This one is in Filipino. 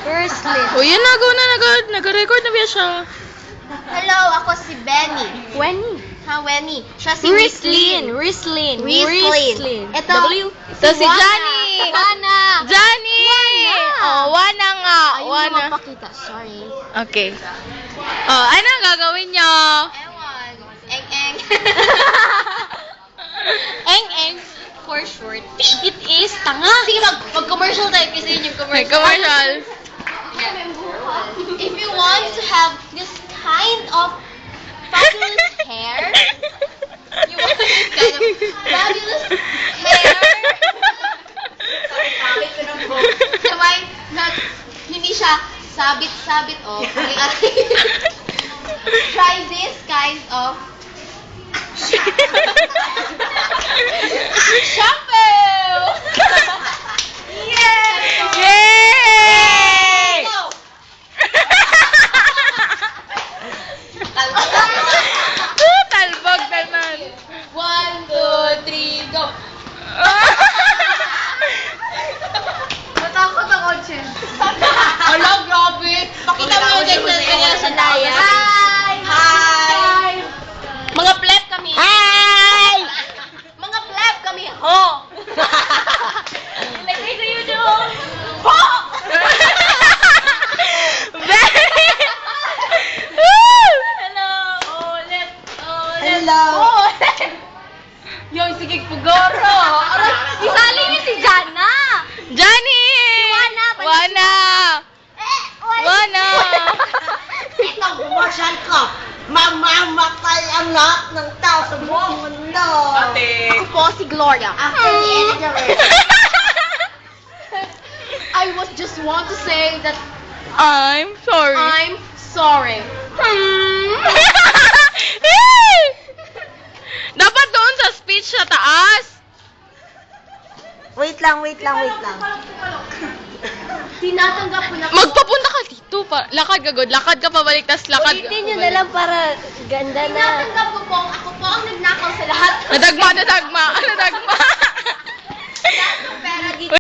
Rislin. O yan na, go na, nag-record na ba siya? Hello, ako si Benny. Wenny. Wenny. Siya si Rislin. Rislin. Rislin. Ito, Ito si Johnny. Wana. Johnny! Oh, Wana nga. Ayun Wana. na mapakita. Sorry. Okay. Oh, ano ang gagawin nyo? Ewan. Eng-eng. Eng-eng. For short. It is tanga. Sige, mag-commercial tayo kasi yun yung May commercial. commercial. If you want to have this kind of fabulous hair, you want this kind of fabulous hair, sabay, hindi siya sabit-sabit, try this kind of shampoo! Yeah! Yay! Go! Talbog naman. 1, 2, 3, go! Natakot ako, Chen. Hala, grabe! Pakita mo yung ganyan kanya sa daya. Hi! Hi! Mga pleb kami. Hi! Mga pleb kami. Ho! Like this you do. Ho! Hello! Ulit! Hello. Ulit! Yung sige pugoro. Isali niyo si Jana. Johnny! Wana, Wana! Wana! Ito, bumasyal ko. Mamamatay ang lahat ng tao sa buong mundo. Ako po si Gloria. After the end of the race. I was just want to say that I'm sorry. I'm sorry. Dapat doon sa speech sa taas. Wait lang. Tinatanggap ko na po. Magpapunta ka dito. Lakad ka, God. Lakad ka pabalik, tas lakad ka. Ulitin nyo na lang para ganda na. Tinatanggap ko po. Ako po ang nagnakaw sa lahat. Nadagma. Nadagma. Lahat ng pera dito.